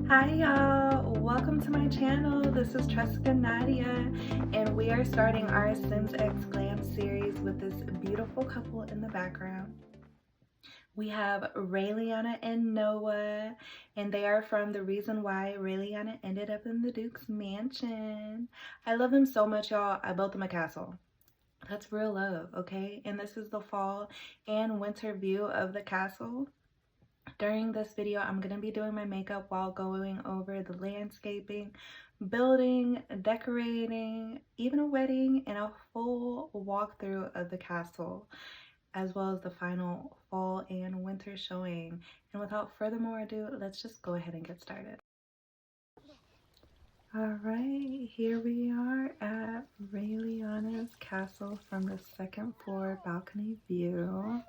Hi y'all, welcome to my channel. This is Tressica Nadia and we are starting our Sims X Glam series with this beautiful couple in the background. We have Raeliana and Noah, and they are from The Reason Why Raeliana Ended Up in the Duke's Mansion. I love them so much, y'all. I built them a castle. That's real love, okay? And this is the fall and winter view of the castle. During this video, I'm going to be doing my makeup while going over the landscaping, building, decorating, even a wedding, and a full walkthrough of the castle, as well as the final fall and winter showing. And without further more ado, let's just go ahead and get started. Alright, here we are at Raeliana's castle from the second floor balcony view.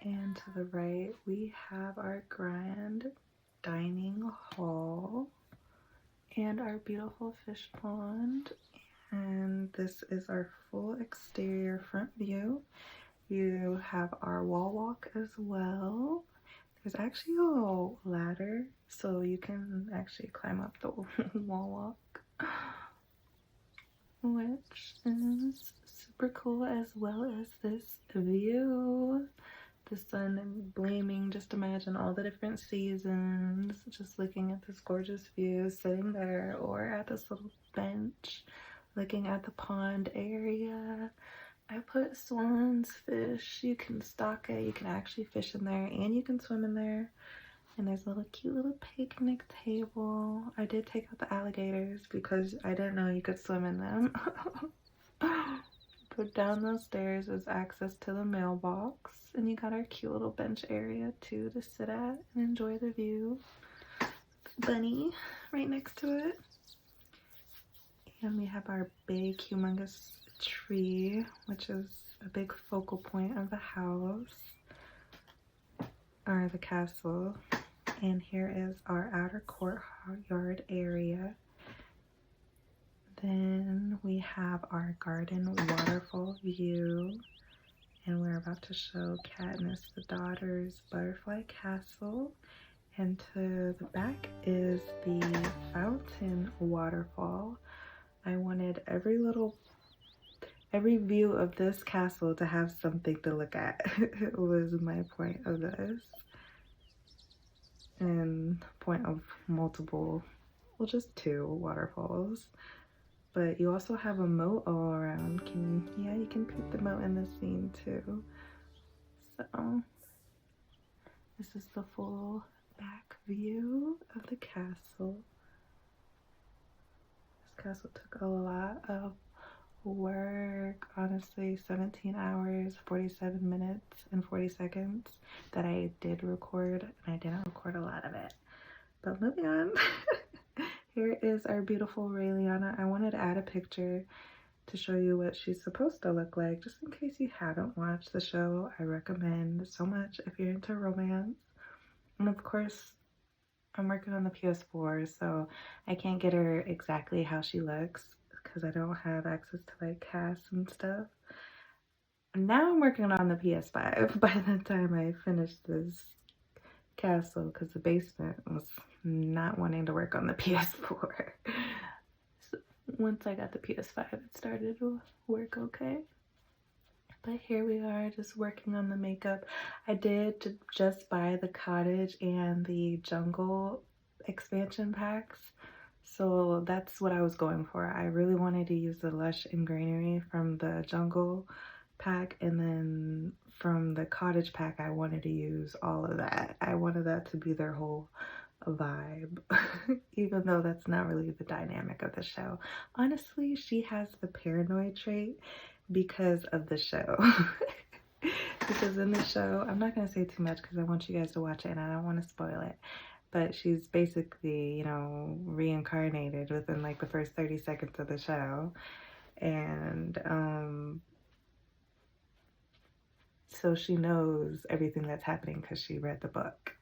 And to the right, we have our grand dining hall and our beautiful fish pond. And this is our full exterior front view. You have our wall walk as well. There's actually a little ladder, so you can actually climb up the wall walk, which is super cool, as well as this view. The sun gleaming. Just imagine all the different seasons, just looking at this gorgeous view, sitting there, or at this little bench looking at the pond area. I put swans, fish, you can stock it, you can actually fish in there, and you can swim in there. And there's a little cute little picnic table. I did take out the alligators because I didn't know you could swim in them. But down those stairs is access to the mailbox, and you got our cute little bench area too to sit at and enjoy the view. Bunny right next to it. And we have our big humongous tree, which is a big focal point of the house or the castle. And here is our outer courtyard area. Then we have our garden waterfall view, and we're about to show Katniss the daughter's butterfly castle. And to the back is the fountain waterfall. I wanted every view of this castle to have something to look at. It was my point of this, and point of multiple, well, just two waterfalls. But you also have a moat all around. You can put the moat in this scene too. So this is the full back view of the castle. This castle took a lot of work, honestly. 17 hours, 47 minutes, and 40 seconds that I did record, and I didn't record a lot of it. But moving on. Here is our beautiful Raeliana. I wanted to add a picture to show you what she's supposed to look like, just in case you haven't watched the show. I recommend so much if you're into romance. And of course, I'm working on the PS4, so I can't get her exactly how she looks because I don't have access to like casts and stuff. Now I'm working on the PS5 by the time I finish this castle, because the basement was not wanting to work on the PS4. So once I got the PS5, it started to work okay. But here we are, just working on the makeup. I did just buy the cottage and the jungle expansion packs, so that's what I was going for. I really wanted to use the lush and greenery from the jungle pack, and then from the cottage pack I wanted to use all of that. I wanted that to be their whole vibe. Even though that's not really the dynamic of the show. Honestly, she has the paranoid trait because of the show. Because in the show, I'm not going to say too much because I want you guys to watch it and I don't want to spoil it, but she's basically, you know, reincarnated within like the first 30 seconds of the show. And so she knows everything that's happening because she read the book.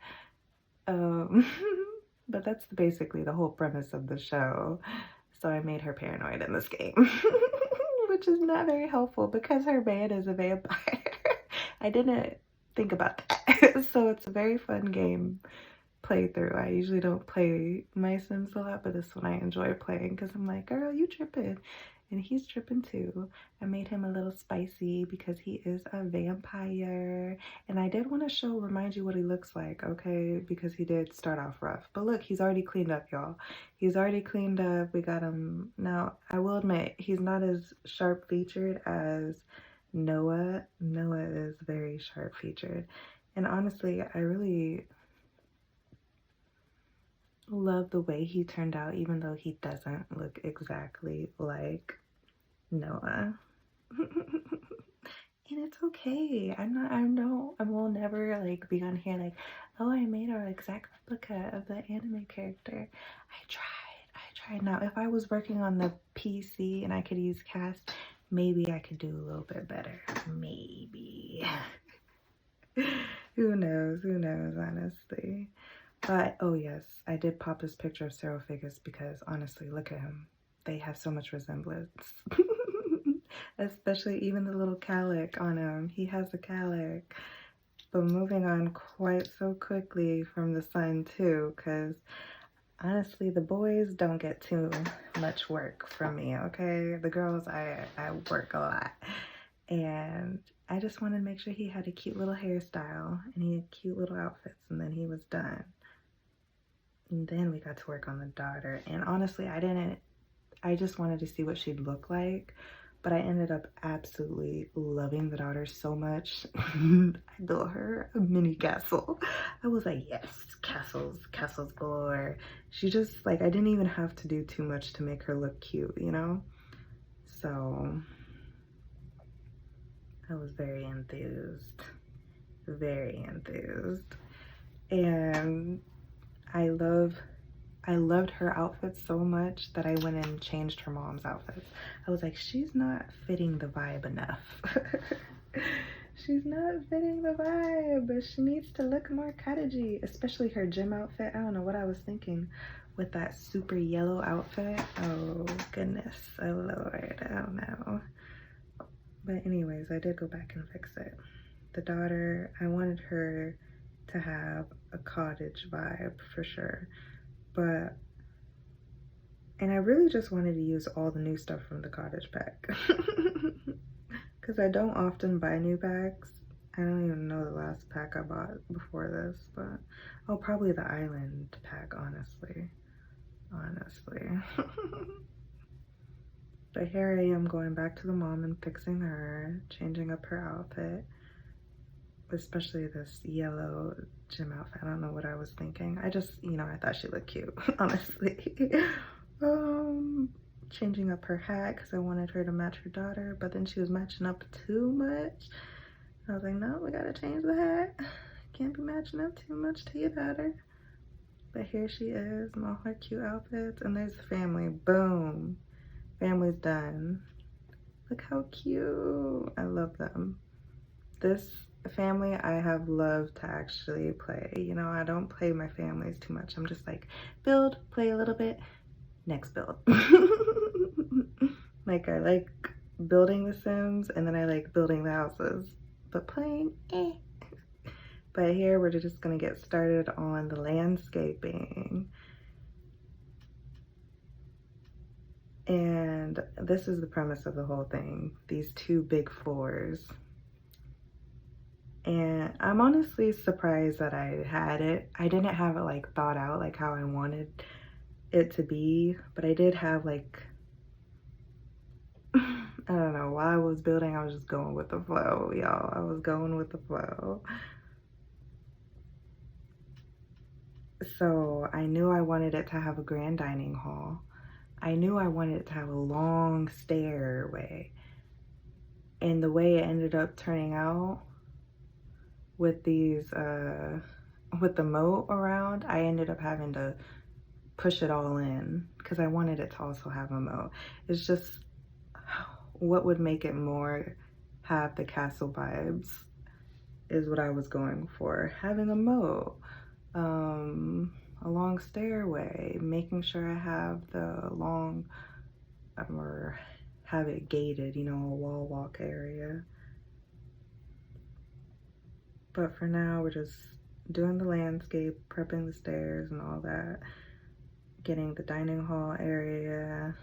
But that's basically the whole premise of the show. So I made her paranoid in this game, which is not very helpful because her man is a vampire. I didn't think about that. So it's a very fun game playthrough. I usually don't play my Sims a lot, but this one I enjoy playing because I'm like, girl, you tripping. And he's tripping too. I made him a little spicy because he is a vampire. And I did want to remind you what he looks like, okay? Because he did start off rough. But look, he's already cleaned up, y'all. He's already cleaned up. We got him. Now, I will admit, he's not as sharp featured as Noah. Noah is very sharp featured. And honestly, I really love the way he turned out, even though he doesn't look exactly like Noah. And it's okay. I will never like be on here like, oh, I made an exact replica of the anime character. I tried. Now, if I was working on the PC and I could use cast, maybe I could do a little bit better. Maybe. Who knows, honestly. But, oh yes, I did pop this picture of Sarah Figures because honestly, look at him. They have so much resemblance. Especially even the little calic on him. He has a calic. But moving on quite so quickly from the son too, because honestly, the boys don't get too much work from me, okay? The girls, I work a lot. And I just wanted to make sure he had a cute little hairstyle and he had cute little outfits, and then he was done. And then we got to work on the daughter. And honestly, I just wanted to see what she'd look like. But I ended up absolutely loving the daughter so much. I built her a mini castle. I was like, yes, castles galore. She just, like, I didn't even have to do too much to make her look cute, you know? So I was very enthused. And I loved her outfit so much that I went and changed her mom's outfits. I was like, she's not fitting the vibe enough. She's not fitting the vibe. She needs to look more cottagey, especially her gym outfit. I don't know what I was thinking with that super yellow outfit. Oh goodness, oh Lord, I don't know. But anyways, I did go back and fix it. The daughter, I wanted her to have a cottage vibe for sure. And I really just wanted to use all the new stuff from the cottage pack. Because I don't often buy new packs. I don't even know the last pack I bought before this, but oh, probably the island pack, honestly. But here I am going back to the mom and fixing her, changing up her outfit. Especially this yellow gym outfit. I don't know what I was thinking. I just, you know, I thought she looked cute, honestly. Changing up her hat because I wanted her to match her daughter, but then she was matching up too much. I was like, no, we gotta change the hat. Can't be matching up too much to your daughter. But here she is in all her cute outfits, and there's the family. Boom. Family's done. Look how cute. I love them. This family I have loved to actually play. You know, I don't play my families too much. I'm just like, build, play a little bit, next build. Like, I like building the Sims, and then I like building the houses, but playing, eh. But here we're just gonna get started on the landscaping. And this is the premise of the whole thing, these two big floors. And I'm honestly surprised that I had it. I didn't have it like thought out like how I wanted it to be, but I did have like, I don't know, while I was building, I was just going with the flow, y'all. I was going with the flow. So I knew I wanted it to have a grand dining hall. I knew I wanted it to have a long stairway. And the way it ended up turning out with these, with the moat around, I ended up having to push it all in because I wanted it to also have a moat. It's just what would make it more have the castle vibes is what I was going for. Having a moat, a long stairway, making sure I have the long, or have it gated, you know, a wall walk area. But for now, we're just doing the landscape, prepping the stairs and all that, getting the dining hall area.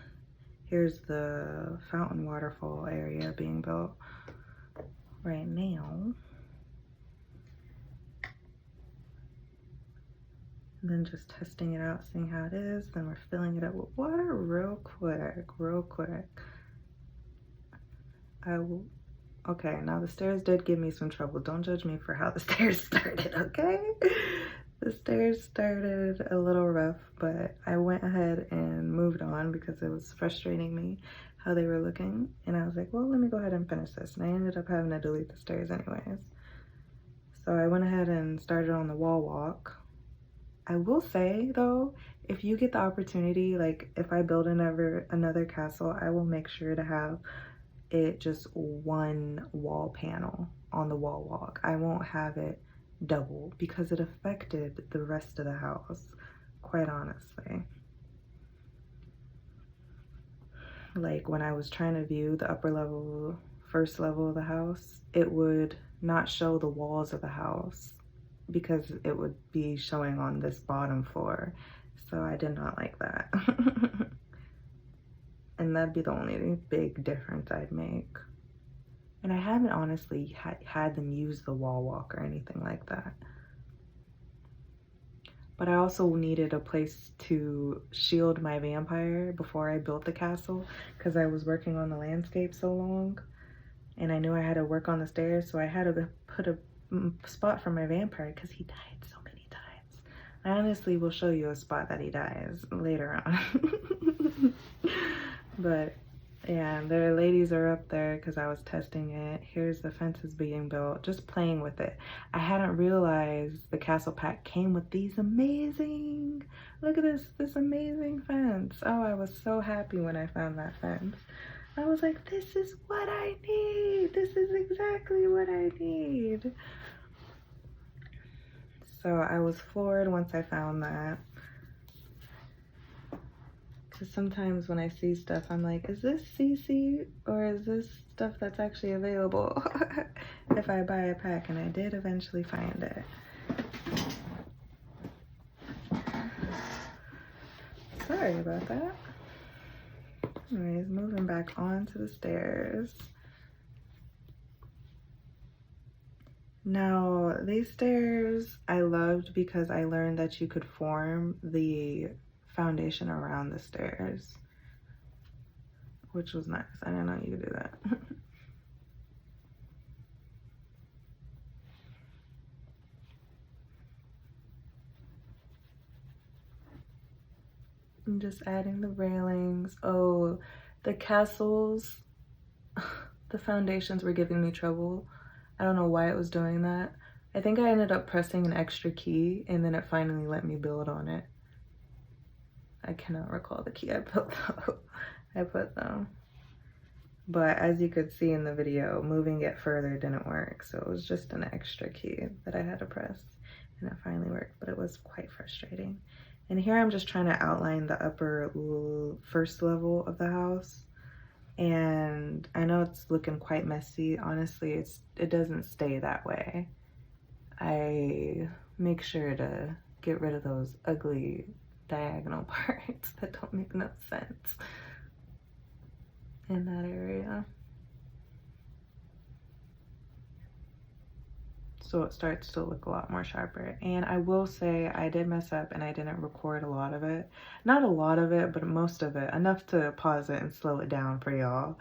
Here's the fountain waterfall area being built right now. And then just testing it out, seeing how it is. Then we're filling it up with water real quick. Okay, now the stairs did give me some trouble. Don't judge me for how the stairs started, okay? The stairs started a little rough, but I went ahead and moved on because it was frustrating me how they were looking. And I was like, well, let me go ahead and finish this. And I ended up having to delete the stairs anyways. So I went ahead and started on the wall walk. I will say though, if you get the opportunity, like if I build another castle, I will make sure to have it just one wall panel on the wall walk. I won't have it double because it affected the rest of the house, quite honestly. Like when I was trying to view the upper level, first level of the house, it would not show the walls of the house because it would be showing on this bottom floor. So I did not like that. And that'd be the only big difference I'd make. And I haven't honestly had them use the wall walk or anything like that. But I also needed a place to shield my vampire before I built the castle because I was working on the landscape so long. And I knew I had to work on the stairs, so I had to put a spot for my vampire because he died so many times. I honestly will show you a spot that he dies later on. But yeah, the ladies are up there because I was testing it. Here's the fences being built, just playing with it. I hadn't realized the castle pack came with these amazing, look at this amazing fence. Oh, I was so happy when I found that fence. I was like, this is what I need. This is exactly what I need. So I was floored once I found that. Because sometimes when I see stuff, I'm like, is this CC or is this stuff that's actually available if I buy a pack? And I did eventually find it. Sorry about that. Anyways, moving back onto the stairs. Now, these stairs I loved because I learned that you could form the foundation around the stairs, which was nice. I didn't know you could do that. I'm just adding the railings. Oh, the castles, the foundations were giving me trouble. I don't know why it was doing that. I think I ended up pressing an extra key and then it finally let me build on it. I cannot recall the key I put though. I put though. But as you could see in the video, moving it further didn't work. So it was just an extra key that I had to press and it finally worked, but it was quite frustrating. And here I'm just trying to outline the upper first level of the house. And I know it's looking quite messy. Honestly, it doesn't stay that way. I make sure to get rid of those ugly diagonal parts that don't make no sense in that area. So it starts to look a lot more sharper. And I will say I did mess up and I didn't record a lot of it. Not a lot of it, but most of it. Enough to pause it and slow it down for y'all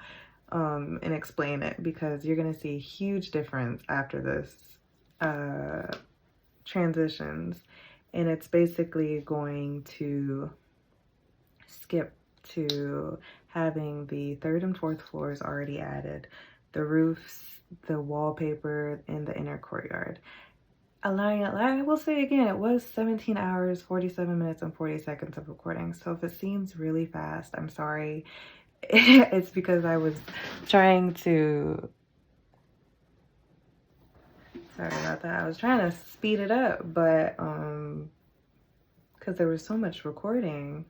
and explain it, because you're gonna see a huge difference after this transitions. And it's basically going to skip to having the third and fourth floors already added, the roofs, the wallpaper, in the inner courtyard. I will say again, it was 17 hours, 47 minutes, and 40 seconds of recording. So if it seems really fast, I'm sorry. It's because I was trying to, sorry about that. I was trying to speed it up, but because there was so much recording.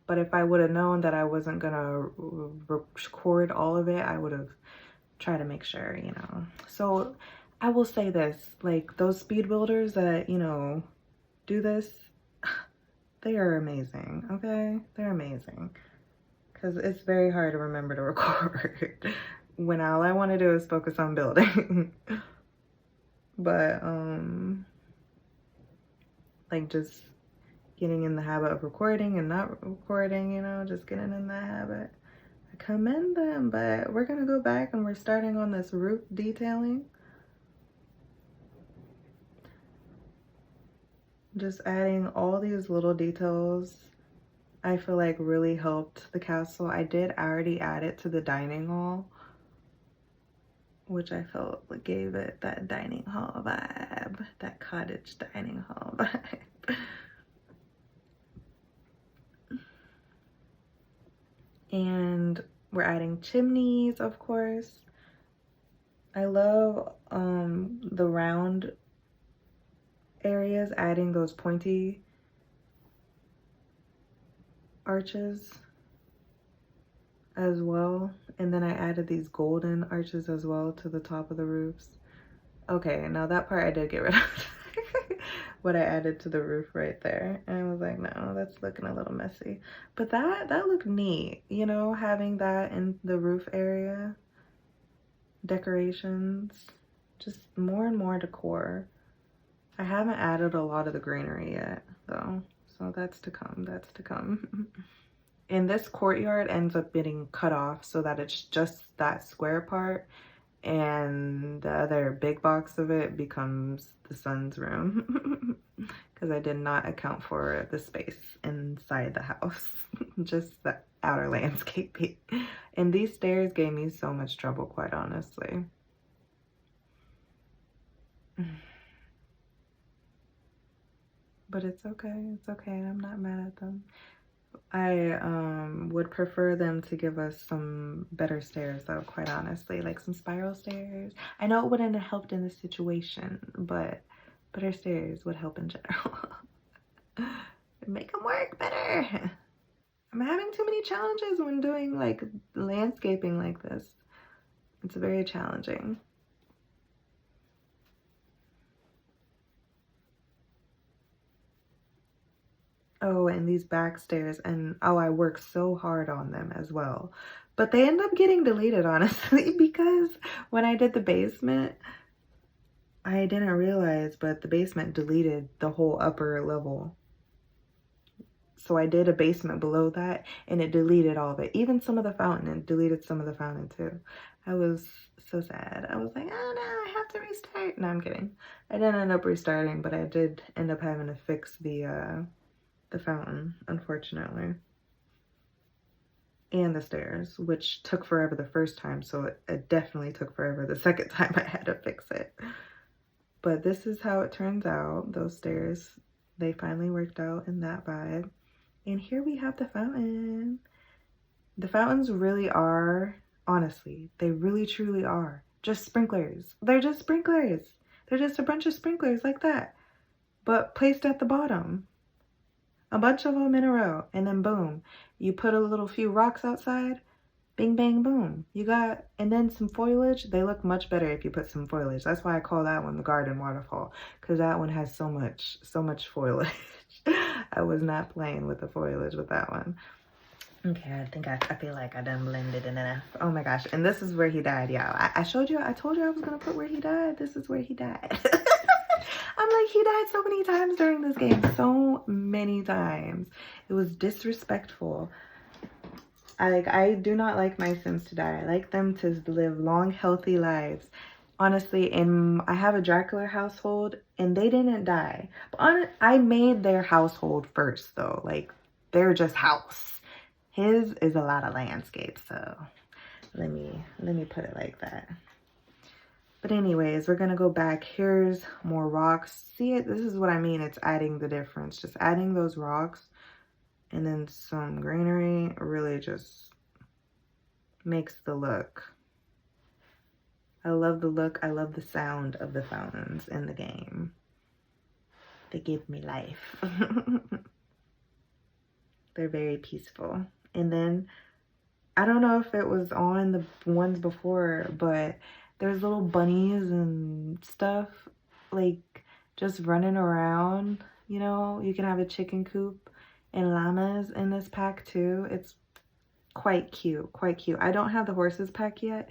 But if I would have known that I wasn't gonna record all of it, I would have tried to make sure, you know. So I will say this, like those speed builders that, you know, do this, they are amazing, okay? They're amazing. Because it's very hard to remember to record when all I want to do is focus on building. But, like just getting in the habit of recording and not recording, you know, just getting in that habit. I commend them, but we're gonna go back and we're starting on this roof detailing. Just adding all these little details I feel like really helped the castle. I did already add it to the dining hall, which I felt gave it that dining hall vibe, that cottage dining hall vibe. And we're adding chimneys, of course. I love the round areas, adding those pointy arches as well. And then I added these golden arches as well to the top of the roofs. Okay, now that part I did get rid of. What I added to the roof right there. And I was like, no, that's looking a little messy. But that looked neat, you know, having that in the roof area. Decorations, just more and more decor. I haven't added a lot of the greenery yet though, so that's to come, that's to come. And this courtyard ends up getting cut off so that it's just that square part, and the other big box of it becomes the son's room because I did not account for the space inside the house, just the outer landscaping. And these stairs gave me so much trouble, quite honestly. But it's okay, it's okay, I'm not mad at them. I would prefer them to give us some better stairs though, quite honestly, like some spiral stairs. I know it wouldn't have helped in this situation, but better stairs would help in general. Make them work better. I'm having too many challenges when doing like landscaping like this. It's very challenging. Oh, and these back stairs, and oh, I worked so hard on them as well. But they end up getting deleted, honestly, because when I did the basement, I didn't realize, but the basement deleted the whole upper level. So I did a basement below that, and it deleted all of it. Even some of the fountain, it deleted some of the fountain too. I was so sad. I was like, oh no, I have to restart. No, I'm kidding. I didn't end up restarting, but I did end up having to fix the fountain, unfortunately, and the stairs, which took forever the first time, so it definitely took forever the second time I had to fix it. But this is how it turns out. Those stairs, they finally worked out in that vibe. And here we have the fountain. The fountains really are, honestly, they really truly are just sprinklers. They're just sprinklers. They're just a bunch of sprinklers like that, but placed at the bottom. A bunch of them in a row, and then boom, you put a little few rocks outside, bing bang boom, you got, and then some foliage. They look much better if you put some foliage. That's why I call that one the garden waterfall, because that one has so much foliage. I was not playing with the foliage with that one. Okay, I feel like I done blended in enough. Oh my gosh, and this is where he died, y'all. I told you I was gonna put where he died. This is where he died. I'm like, he died so many times during this game, so many times. It was disrespectful. I do not like my Sims to die. I like them to live long, healthy lives. Honestly, I have a Dracula household, and they didn't die. But I made their household first, though. Like, they're just house. His is a lot of landscape, so let me put it like that. But anyways, we're gonna go back. Here's more rocks. See it? This is what I mean. It's adding the difference. Just adding those rocks and then some greenery really just makes the look. I love the look. I love the sound of the fountains in the game. They give me life. They're very peaceful. And then I don't know if it was on the ones before, but there's little bunnies and stuff, like, just running around, you know. You can have a chicken coop and llamas in this pack too. It's quite cute, quite cute. I don't have the horses pack yet,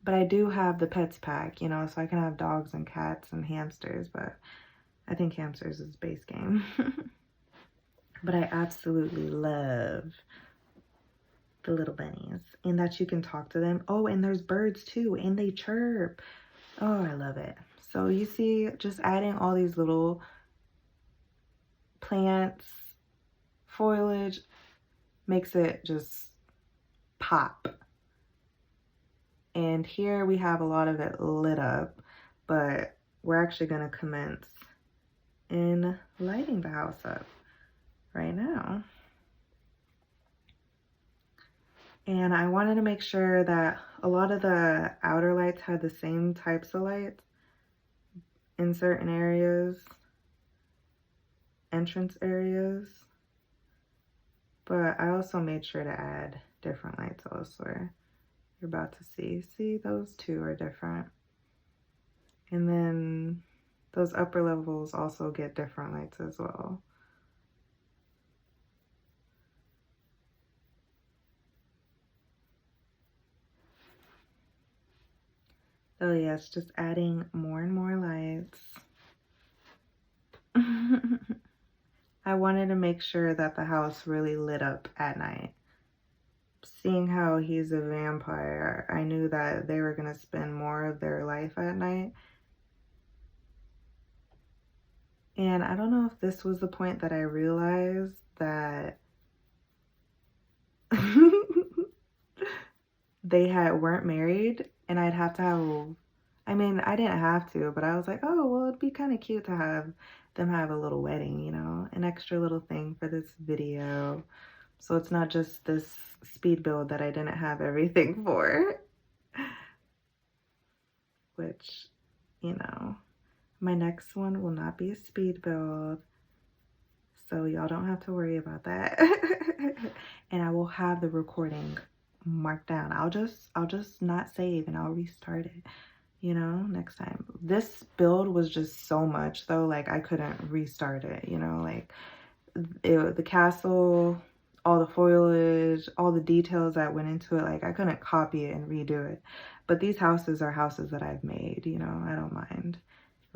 but I do have the pets pack, you know, so I can have dogs and cats and hamsters, but I think hamsters is base game. But I absolutely love the little bunnies, and that you can talk to them. Oh, and there's birds too, and they chirp. Oh, I love it. So you see, just adding all these little plants, foliage, makes it just pop. And here we have a lot of it lit up, but we're actually going to commence in lighting the house up right now. And I wanted to make sure that a lot of the outer lights had the same types of lights in certain areas, entrance areas. But I also made sure to add different lights elsewhere. You're about to see. See, those two are different. And then those upper levels also get different lights as well. Oh yes, just adding more and more lights. I wanted to make sure that the house really lit up at night. Seeing how he's a vampire, I knew that they were going to spend more of their life at night. And I don't know if this was the point that I realized that they weren't married, and I'd have to have, I mean, I didn't have to, but I was like, oh, well, it'd be kind of cute to have them have a little wedding, you know, an extra little thing for this video. So it's not just this speed build that I didn't have everything for. Which, you know, my next one will not be a speed build, so y'all don't have to worry about that. And I will have the recording marked down. I'll just not save, and I'll restart it, you know, next time. This build was just so much though, like I couldn't restart it, you know, like the castle, all the foliage, all the details that went into it, like I couldn't copy it and redo it. But these houses are houses that I've made, you know, I don't mind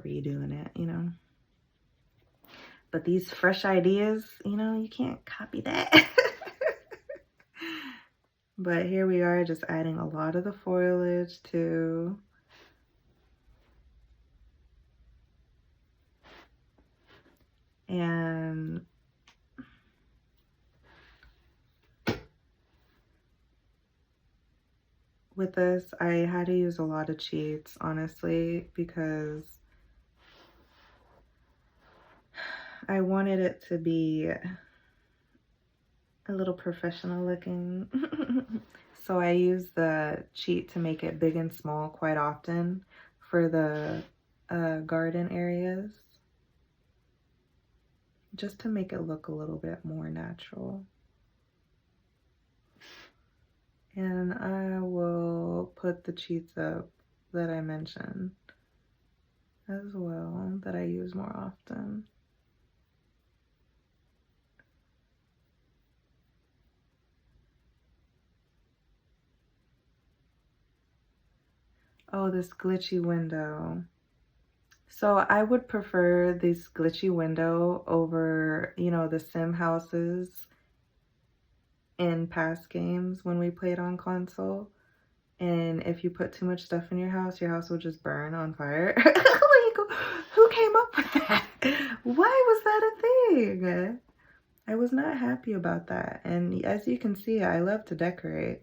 redoing it, you know. But these fresh ideas, you know, you can't copy that. But here we are, just adding a lot of the foliage too. And with this, I had to use a lot of cheats, honestly, because I wanted it to be a little professional looking. So I use the cheat to make it big and small quite often for the garden areas, just to make it look a little bit more natural. And I will put the cheats up that I mentioned as well, that I use more often. Oh, this glitchy window. So I would prefer this glitchy window over, you know, the sim houses in past games when we played on console. And if you put too much stuff in your house will just burn on fire. Like, who came up with that? Why was that a thing? I was not happy about that. And as you can see, I love to decorate.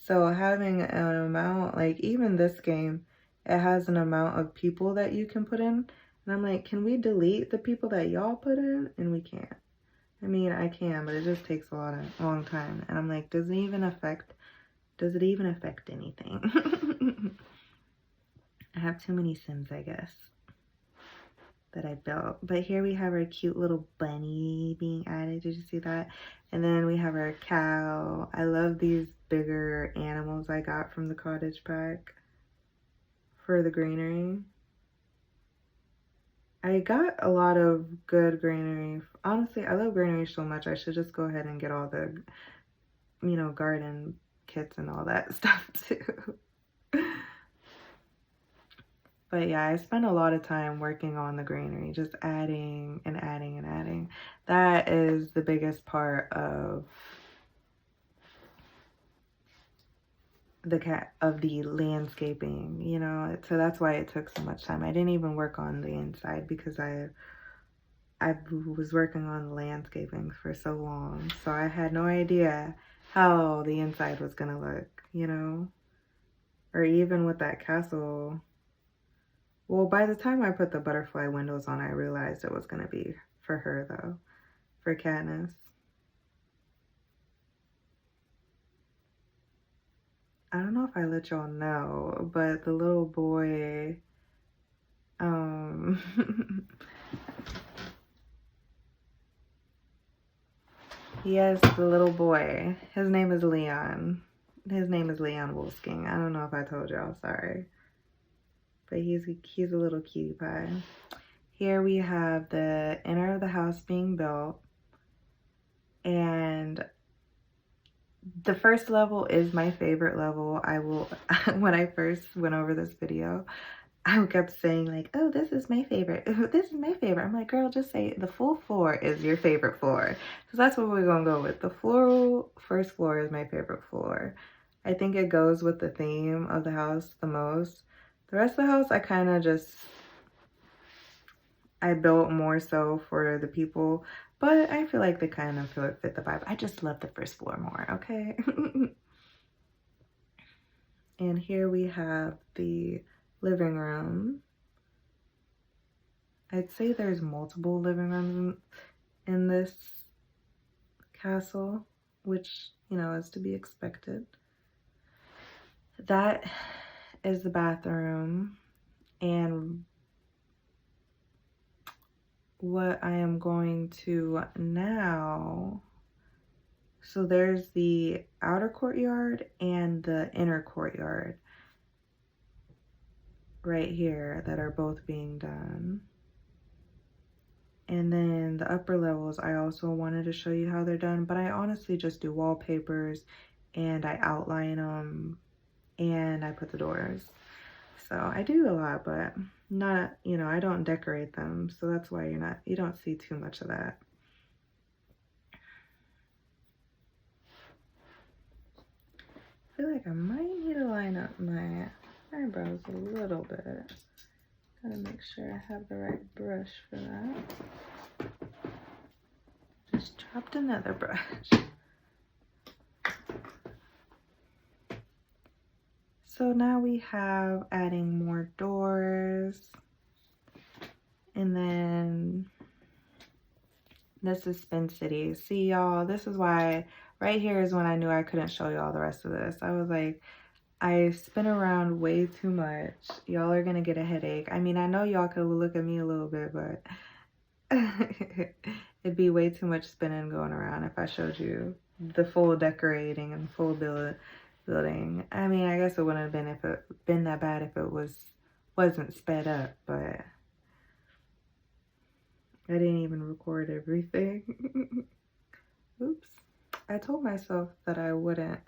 So having an amount, like even this game, it has an amount of people that you can put in. And I'm like, can we delete the people that y'all put in? And we can't. I mean, I can, but it just takes a long time. And I'm like, does it even affect anything? I have too many Sims, I guess, that I built. But here we have our cute little bunny being added. Did you see that? And then we have our cow. I love these bigger animals I got from the cottage pack. for the greenery. I got a lot of good greenery. Honestly, I love greenery so much. I should just go ahead and get all the, you know, garden kits and all that stuff too. But yeah, I spent a lot of time working on the greenery, just adding and adding and adding. That is the biggest part of the landscaping, you know. So that's why it took so much time. I didn't even work on the inside because I was working on the landscaping for so long. So I had no idea how the inside was gonna look, you know. Or even with that castle. Well, by the time I put the butterfly windows on, I realized it was going to be for her, though. For Katniss. I don't know if I let y'all know, but the little boy, yes, the little boy. His name is Leon. His name is Leon Wolfsking. I don't know if I told y'all, sorry. But he's a little cutie pie. Here we have the inner of the house being built. And the first level is my favorite level. I will, when I first went over this video, I kept saying like, oh, this is my favorite. This is my favorite. I'm like, girl, just say the full floor is your favorite floor. So that's what we're gonna go with. The first floor is my favorite floor. I think it goes with the theme of the house the most. The rest of the house, I kind of just, I built more so for the people, but I feel like they kind of fit the vibe. I just love the first floor more, okay? And here we have the living room. I'd say there's multiple living rooms in this castle, which, you know, is to be expected. That is the bathroom, and what I am going to now, so there's the outer courtyard and the inner courtyard right here that are both being done. And then the upper levels, I also wanted to show you how they're done, but I honestly just do wallpapers and I outline them and I put the doors. So I do a lot, but not, you know, I don't decorate them. So that's why you don't see too much of that. I feel like I might need to line up my eyebrows a little bit. Gotta make sure I have the right brush for that. Just dropped another brush. So now we have adding more doors. And then this is Spin City. See y'all, this is why right here is when I knew I couldn't show y'all the rest of this. I was like, I spin around way too much. Y'all are gonna get a headache. I mean, I know y'all could look at me a little bit, but it'd be way too much spinning going around if I showed you the full decorating and full building. I mean, I guess it wouldn't have been that bad if it wasn't sped up, but I didn't even record everything. Oops. I told myself that I wouldn't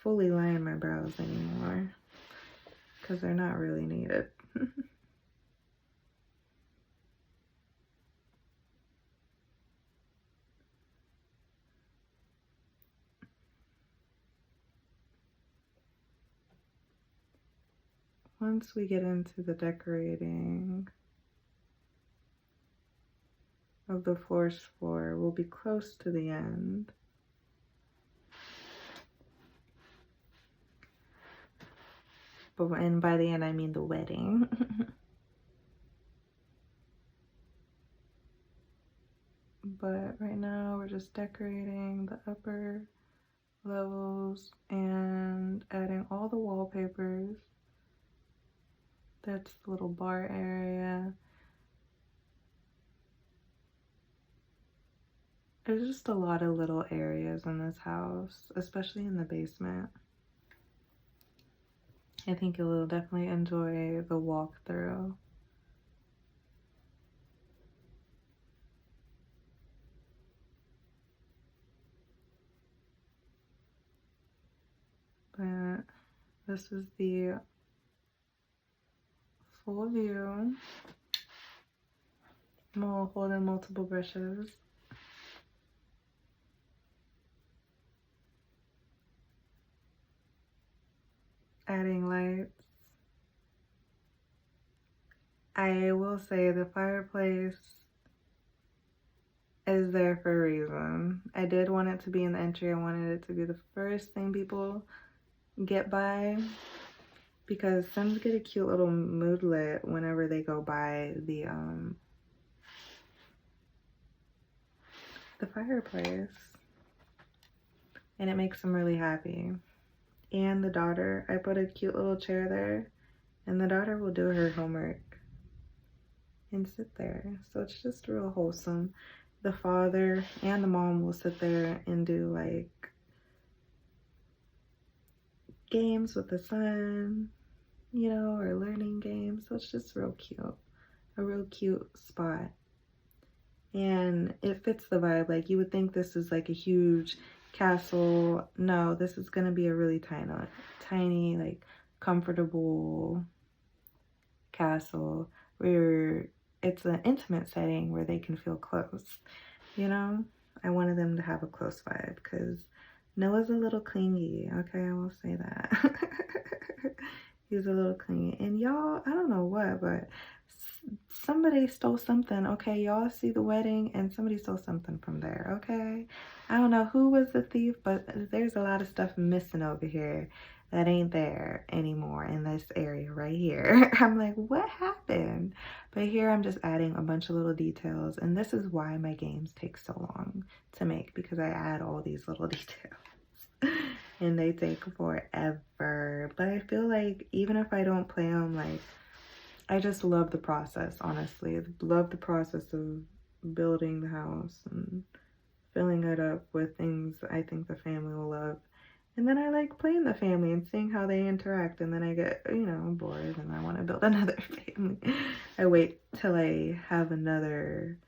fully line my brows anymore because they're not really needed. Once we get into the decorating of the first floor, we'll be close to the end. And by the end, I mean the wedding. But right now, we're just decorating the upper levels and adding all the wallpapers. That's the little bar area. There's just a lot of little areas in this house, especially in the basement. I think you'll definitely enjoy the walkthrough. But this is the full view. I'm holding multiple brushes. Adding lights. I will say the fireplace is there for a reason. I did want it to be in the entry. I wanted it to be the first thing people get by, because Sims get a cute little moodlet whenever they go by the fireplace, and it makes them really happy. And the daughter, I put a cute little chair there, and the daughter will do her homework and sit there, so it's just real wholesome. The father and the mom will sit there and do like games with the son, you know, or learning games. So it's just real cute, a real cute spot. And it fits the vibe. Like, you would think this is like a huge castle. No, this is gonna be a really tiny, like comfortable castle where it's an intimate setting where they can feel close, you know? I wanted them to have a close vibe because Noah's a little clingy, okay? I will say that. He's a little clingy. And y'all, I don't know what, but somebody stole something, okay? Y'all see the wedding and somebody stole something from there, okay? I don't know who was the thief, but there's a lot of stuff missing over here that ain't there anymore in this area right here. I'm like, what happened? But here I'm just adding a bunch of little details, and this is why my games take so long to make, because I add all these little details and they take forever. But I feel like even if I don't play them, like, I just love the process, honestly. Love the process of building the house and filling it up with things I think the family will love. And then I like playing the family and seeing how they interact, and then I get, you know, bored and I want to build another family. I wait till I have another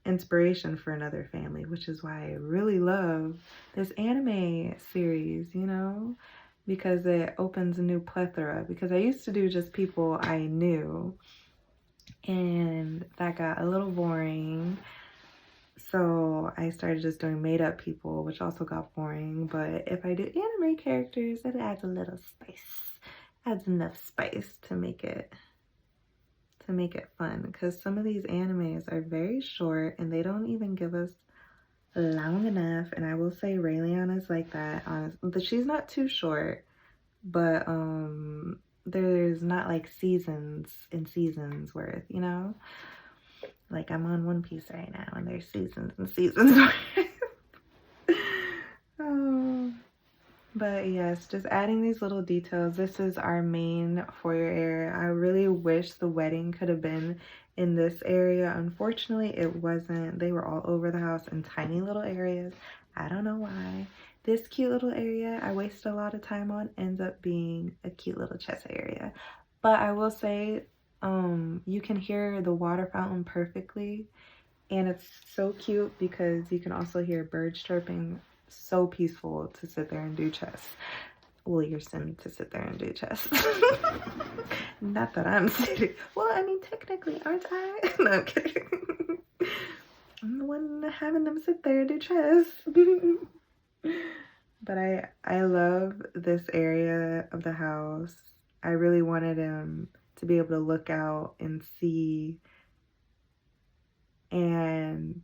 inspiration for another family, which is why I really love this anime series, you know, because it opens a new plethora. Because I used to do just people I knew, and that got a little boring. So I started just doing made up people, which also got boring. But if I do anime characters, it adds a little spice, adds enough spice to make it fun. Because some of these animes are very short and they don't even give us long enough. And I will say Raeliana is like that, honestly. She's not too short, but there's not like seasons and seasons worth, you know? Like, I'm on One Piece right now, and there's seasons and seasons. Oh. But yes, just adding these little details. This is our main foyer area. I really wish the wedding could have been in this area. Unfortunately, it wasn't. They were all over the house in tiny little areas. I don't know why. This cute little area I wasted a lot of time on ends up being a cute little chest area. But I will say, you can hear the water fountain perfectly, and it's so cute because you can also hear birds chirping. So peaceful to sit there and do chess. Well, you're sim to sit there and do chess. Not that I'm sitting. Well, I mean, technically, aren't I? No, I'm kidding. I'm the one having them sit there and do chess. But I love this area of the house. I really wanted him to be able to look out and see, and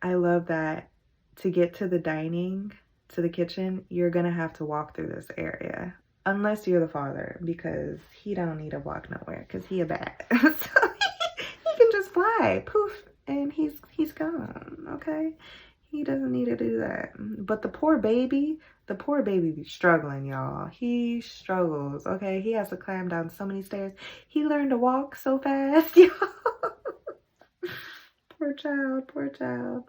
I love that to get to the dining, to the kitchen, you're gonna have to walk through this area. Unless you're the father, because he don't need to walk nowhere, because he a bat. So he can just fly, poof, and he's gone, okay? He doesn't need to do that. But the poor baby be struggling, y'all. He struggles, okay? He has to climb down so many stairs. He learned to walk so fast, y'all. Poor child, poor child.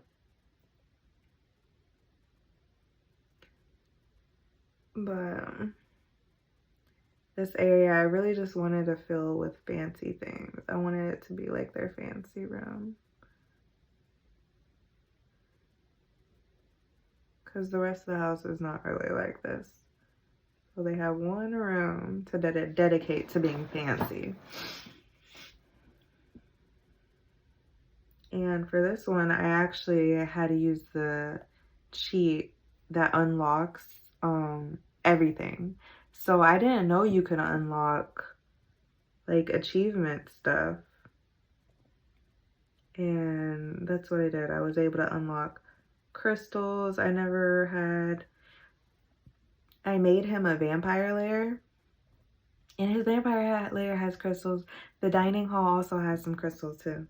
But This area I really just wanted to fill with fancy things. I wanted it to be like their fancy room. Because the rest of the house is not really like this. So they have one room to dedicate to being fancy. And for this one, I actually had to use the cheat that unlocks everything. So I didn't know you could unlock like achievement stuff. And that's what I did. I was able to unlock crystals I never had. I made him a vampire lair, and his vampire lair has crystals. The dining hall also has some crystals too.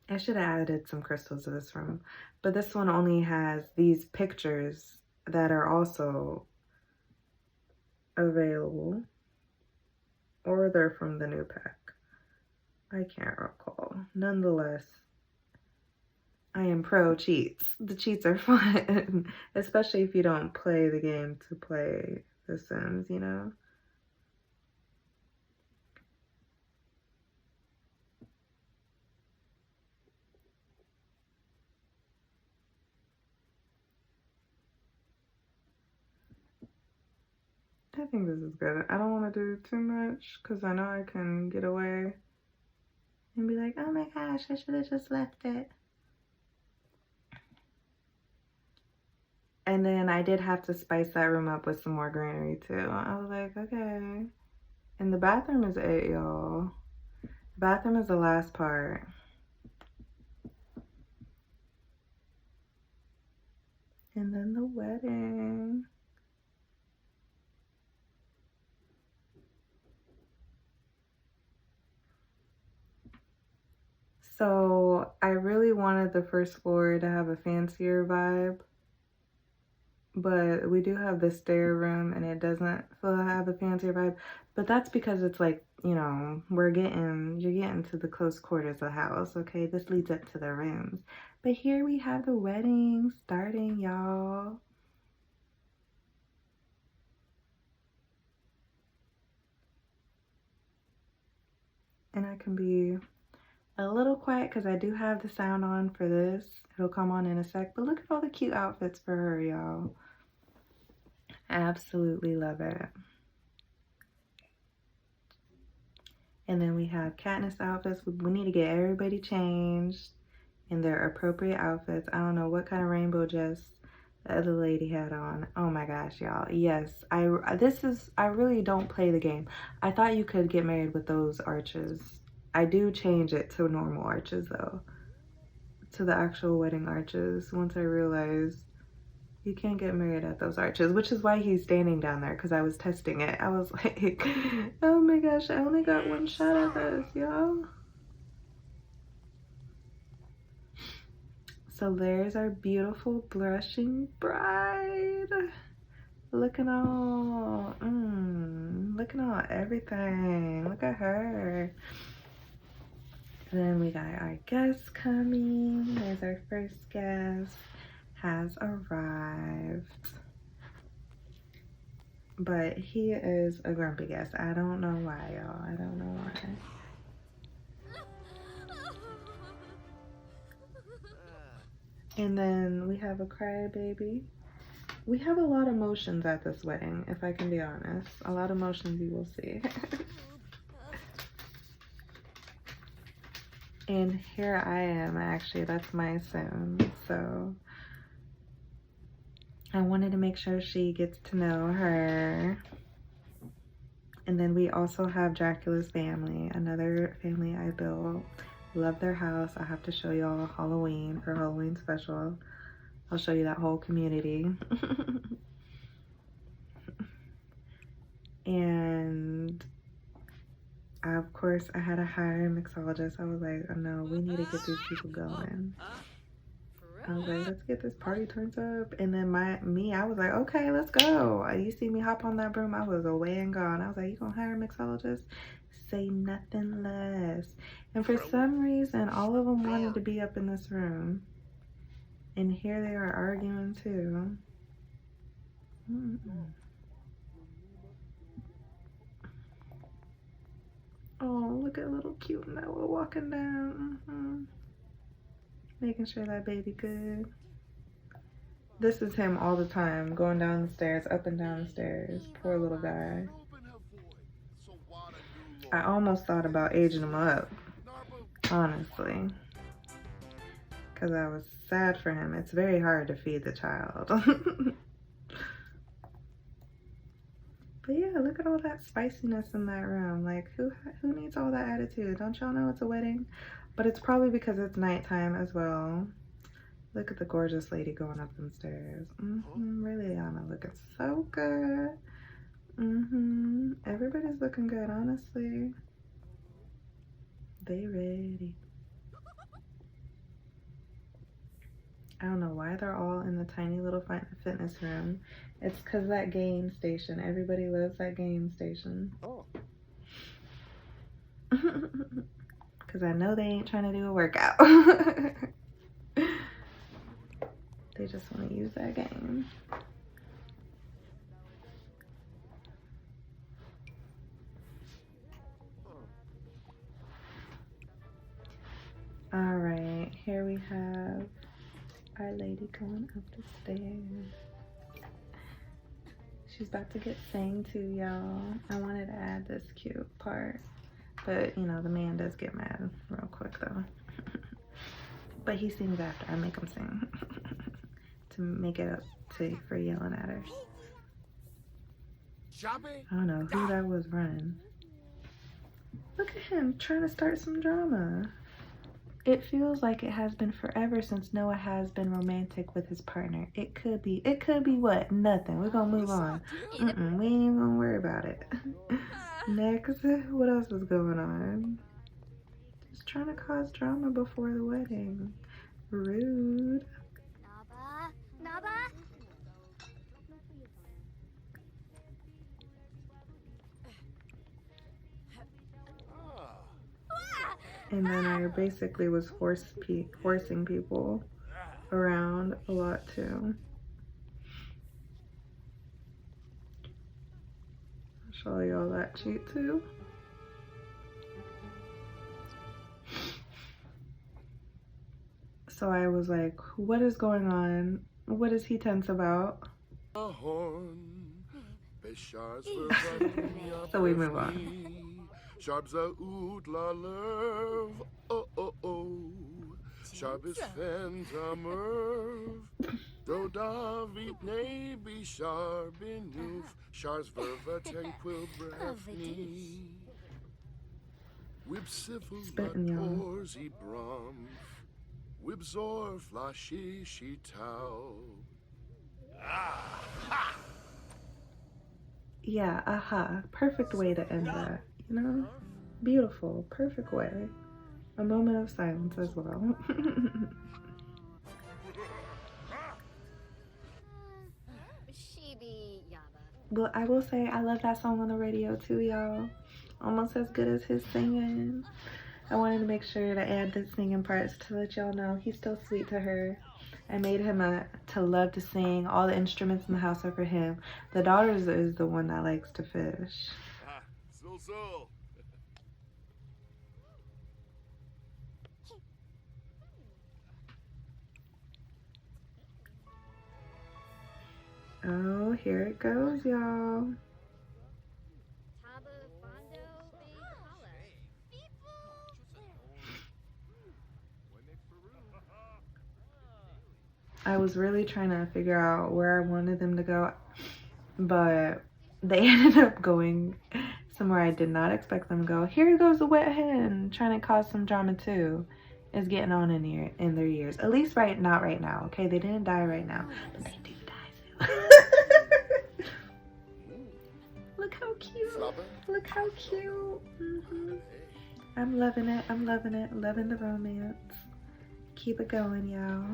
I should have added some crystals to this room, but this one only has these pictures that are also available, or they're from the new pack. I can't recall. Nonetheless, I am pro cheats. The cheats are fun, especially if you don't play the game to play The Sims, you know? I think this is good. I don't want to do too much because I know I can get away and be like, oh my gosh, I should have just left it. And then I did have to spice that room up with some more greenery too. I was like, okay. And the bathroom is it, y'all. The bathroom is the last part. And then the wedding. So I really wanted the first floor to have a fancier vibe, but we do have the stair room and it doesn't have a fancier vibe, but that's because it's like, you know, you're getting to the close quarters of the house. Okay, this leads up to the rooms, but here we have the wedding starting, y'all. And I can be a little quiet because I do have the sound on for this. It'll come on in a sec, but look at all the cute outfits for her, y'all. Absolutely love it. And then we have Katniss outfits. We need to get everybody changed in their appropriate outfits. I don't know what kind of rainbow dress the other lady had on. Oh my gosh, y'all. Yes, I really don't play the game. I thought you could get married with those arches. I do change it to normal arches though, to the actual wedding arches, once I realized you can't get married at those arches, which is why he's standing down there, because I was testing it. I was like, oh my gosh, I only got one shot at this, y'all. So there's our beautiful blushing bride. Looking all, looking all everything. Look at her. And then we got our guests coming. There's our first guest. Has arrived. But he is a grumpy guest. I don't know why, y'all. I don't know why. And then we have a crybaby. We have a lot of motions at this wedding, if I can be honest. A lot of motions you will see. And here I am, actually. That's my sim. So I wanted to make sure she gets to know her. And then we also have Dracula's family, another family I built. Love their house. I have to show y'all Halloween, her Halloween special. I'll show you that whole community. And of course I had to hire a mixologist. I was like, oh no, we need to get these people going. I was like, let's get this party turned up. And then I was like, okay, let's go. You see me hop on that broom, I was away and gone. I was like, you gonna hire a mixologist? Say nothing less. And for some reason, all of them wanted to be up in this room. And here they are arguing too. Oh, look at little cute Noah walking down. Making sure that baby good. This is him all the time, going down the stairs, up and down the stairs. Poor little guy. I almost thought about aging him up, honestly, because I was sad for him. It's very hard to feed the child. But yeah, look at all that spiciness in that room. Like, who needs all that attitude? Don't y'all know it's a wedding? But it's probably because it's nighttime as well. Look at the gorgeous lady going up them stairs. Raeliana looking so good. Everybody's looking good, honestly. They ready. I don't know why they're all in the tiny little fitness room. It's because that game station. Everybody loves that game station. Because I know they ain't trying to do a workout. They just want to use that game. All right, here we have our lady going up the stairs. She's about to get sang to, y'all. I wanted to add this cute part, but you know, the man does get mad real quick though. But he sings after. I make him sing to make it up for yelling at her. I don't know who that was running. Look at him trying to start some drama. It feels like it has been forever since Noah has been romantic with his partner. It could be what? Nothing. We're gonna move on. We ain't even gonna worry about it. Next, what else is going on? Just trying to cause drama before the wedding. Rude. And then I basically was forcing people around a lot too. I'll show y'all that cheat too. So I was like, what is going on? What is he tense about? So we move on. Sharpza oot la love, oh oh oh. Sharp is Fentamerv. Do David ne be sharp in noof. Shars verva tranquil brefni. Wib siffle la pores e brom. Wib zor flashy she tau. Yeah, aha. Perfect way to end that. You know, beautiful, perfect way. A moment of silence as well. But I will say I love that song on the radio too, y'all. Almost as good as his singing. I wanted to make sure to add the singing parts to let y'all know he's still sweet to her. I made him to love to sing. All the instruments in the house are for him. The daughter is the one that likes to fish. So. Oh, here it goes, y'all. I was really trying to figure out where I wanted them to go, but they ended up going somewhere I did not expect them to go. Here goes the wet hen trying to cause some drama too. It's getting on in their years. At least not right now, okay? They didn't die right now, but they do die soon. Look how cute. Look how cute. I'm loving it. I'm loving it. Loving the romance. Keep it going, y'all.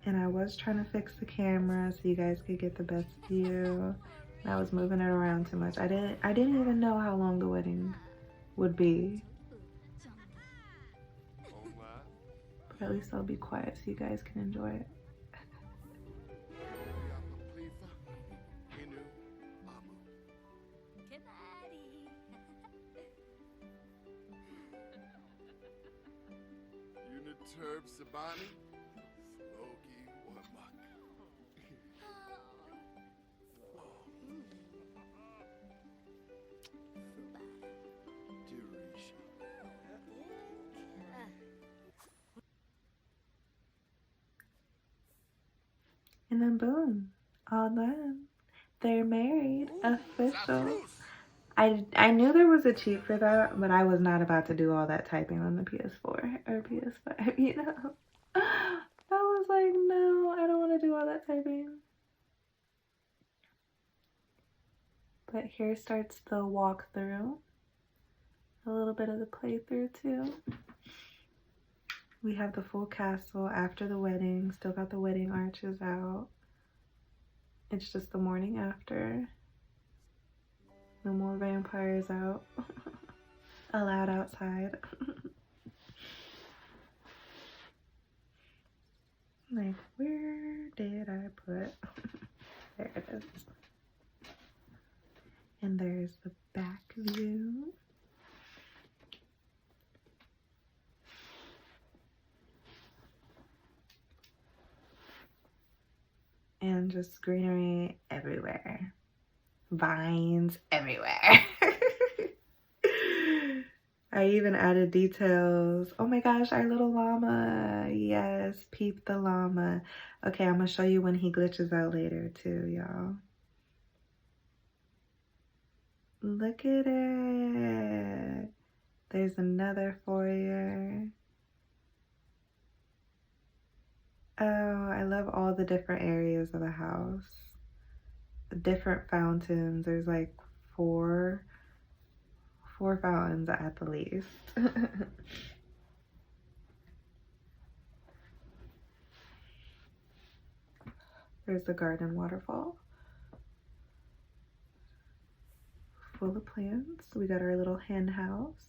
And I was trying to fix the camera so you guys could get the best view. And I was moving it around too much. I didn't even know how long the wedding would be. But At least I'll be quiet so you guys can enjoy it. Terb Sabani, Sloki Wamak. And then boom, all done. They're married, official. I knew there was a cheat for that, but I was not about to do all that typing on the PS4 or PS5, you know? I was like, no, I don't want to do all that typing. But here starts the walkthrough. A little bit of the playthrough too. We have the full castle after the wedding. Still got the wedding arches out. It's just the morning after. No more vampires out. Allowed outside. Like, where did I put? There it is. And there's the back view. And just greenery everywhere. Vines everywhere. I even added details. Oh my gosh, our little llama. Yes, peep the llama. Okay, I'm gonna show you when he glitches out later too, y'all. Look at it. There's another foyer. Oh, I love all the different areas of the house. Different fountains. There's like four fountains at the least. There's the garden waterfall. Full of plants. We got our little hen house.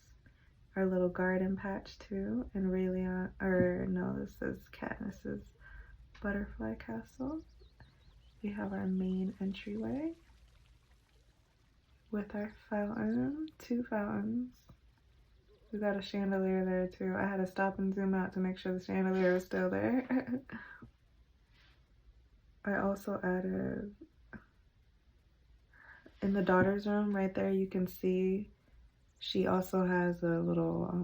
Our little garden patch too. And Raeliana, or no, this is Katniss's butterfly castle. We have our main entryway with our fountain, 2 fountains. We got a chandelier there too. I had to stop and zoom out to make sure the chandelier was still there. I also added, in the daughter's room right there, you can see she also has a little,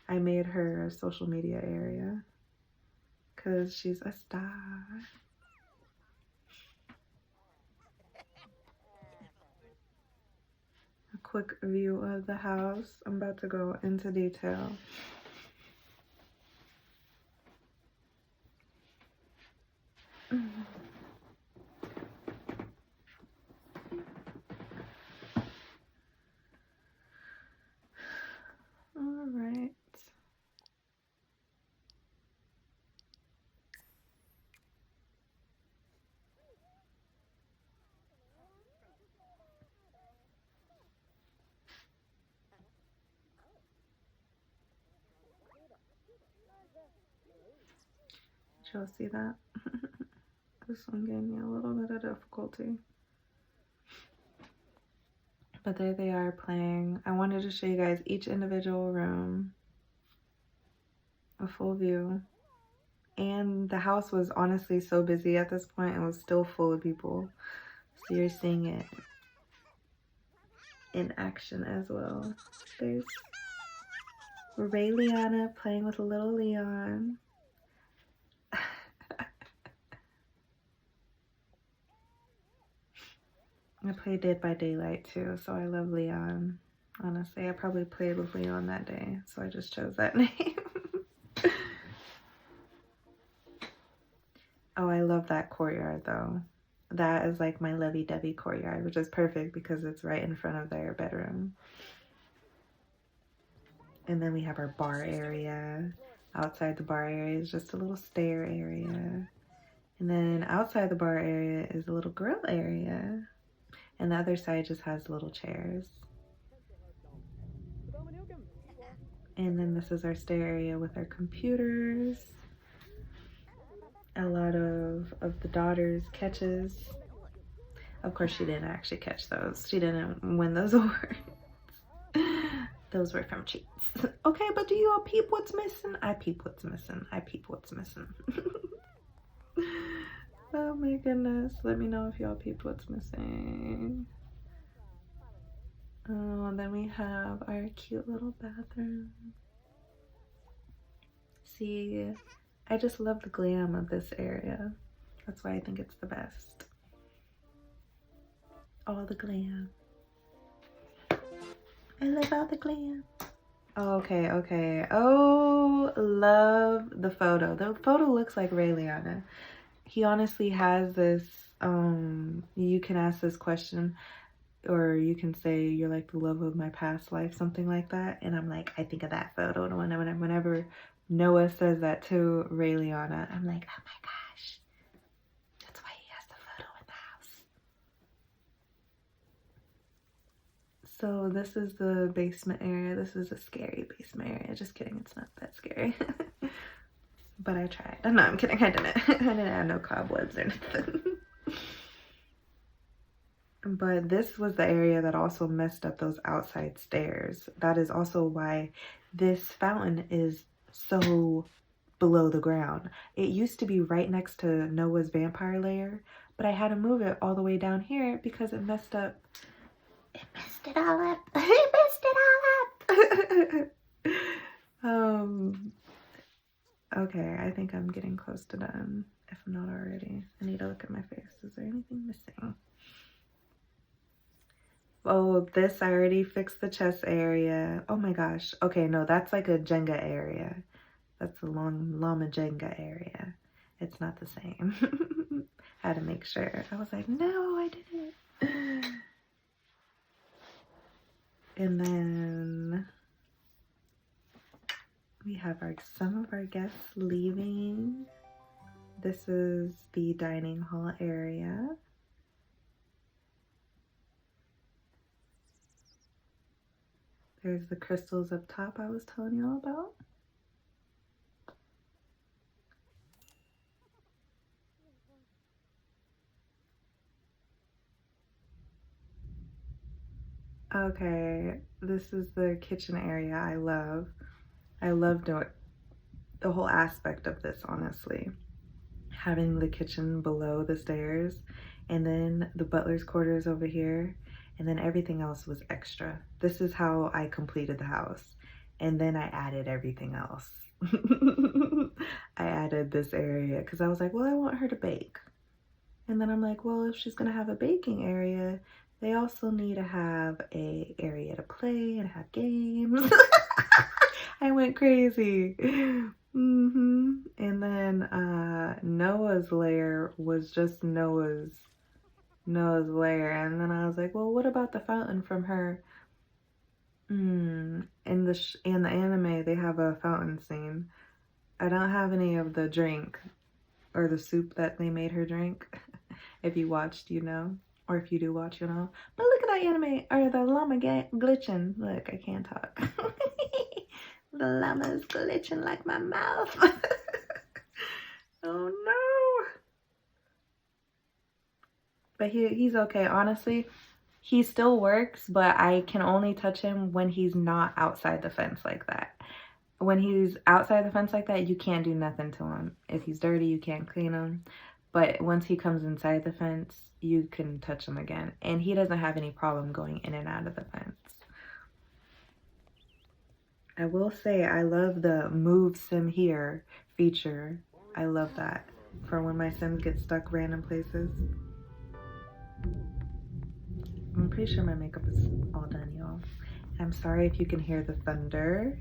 I made her a social media area because she's a star. A quick view of the house. I'm about to go into detail. All right. Did y'all see that? This one gave me a little bit of difficulty. But there they are playing. I wanted to show you guys each individual room. A full view. And the house was honestly so busy at this point. It was still full of people. So you're seeing it in action as well. There's Raeliana playing with a little Leon. I play Dead by Daylight too, so I love Leon. Honestly, I probably played with Leon that day, so I just chose that name. Oh, I love that courtyard though. That is like my lovey-dovey courtyard, which is perfect because it's right in front of their bedroom. And then we have our bar area. Outside the bar area is just a little stair area. And then outside the bar area is a little grill area. And the other side just has little chairs. And then this is our stair area with our computers. A lot of the daughter's catches. Of course, she didn't actually catch those. She didn't win those awards. Those were from cheats. Okay, but do you all peep what's missing? I peep what's missing. I peep what's missing. Oh my goodness. Let me know if y'all peeped what's missing. Oh, and then we have our cute little bathroom. See, I just love the glam of this area. That's why I think it's the best. All the glam. I love all the glam. Okay, okay. Oh, love the photo. The photo looks like Raeliana. He honestly has this, you can ask this question, or you can say you're like the love of my past life, something like that. And I'm like, I think of that photo. And whenever Noah says that to Raeliana, I'm like, oh my gosh, that's why he has the photo in the house. So this is the basement area. This is a scary basement area. Just kidding, it's not that scary. But I tried. Oh, no, I'm kidding, I didn't. I didn't add no cobwebs or nothing. But this was the area that also messed up those outside stairs. That is also why this fountain is so below the ground. It used to be right next to Noah's vampire lair, but I had to move it all the way down here because it messed up. It messed it all up. It messed it all up. Okay, I think I'm getting close to done, if I'm not already. I need to look at my face. Is there anything missing? Oh, this, I already fixed the chest area. Oh my gosh. Okay, no, that's like a Jenga area. That's a llama Jenga area. It's not the same. Had to make sure. I was like, no, I didn't. And then we have some of our guests leaving. This is the dining hall area. There's the crystals up top I was telling you all about. Okay, this is the kitchen area I love. I loved the whole aspect of this, honestly. Having the kitchen below the stairs, and then the butler's quarters over here, and then everything else was extra. This is how I completed the house. And then I added everything else. I added this area because I was like, well, I want her to bake. And then I'm like, well, if she's gonna have a baking area, they also need to have a area to play and have games. I went crazy. And then Noah's lair was just Noah's lair. And then I was like, well, what about the fountain from her? In the anime, they have a fountain scene. I don't have any of the drink or the soup that they made her drink. If you watched, you know. Or if you do watch, you know. But look at that anime, or the llama glitching. Look, I can't talk. The llama's glitching like my mouth. Oh no. But he's okay. Honestly, he still works, but I can only touch him when he's not outside the fence like that. When he's outside the fence like that, you can't do nothing to him. If he's dirty, you can't clean him. But once he comes inside the fence, you can touch him again. And he doesn't have any problem going in and out of the fence. I will say I love the move sim here feature. I love that for when my sims get stuck random places. I'm pretty sure my makeup is all done, y'all. I'm sorry if you can hear the thunder.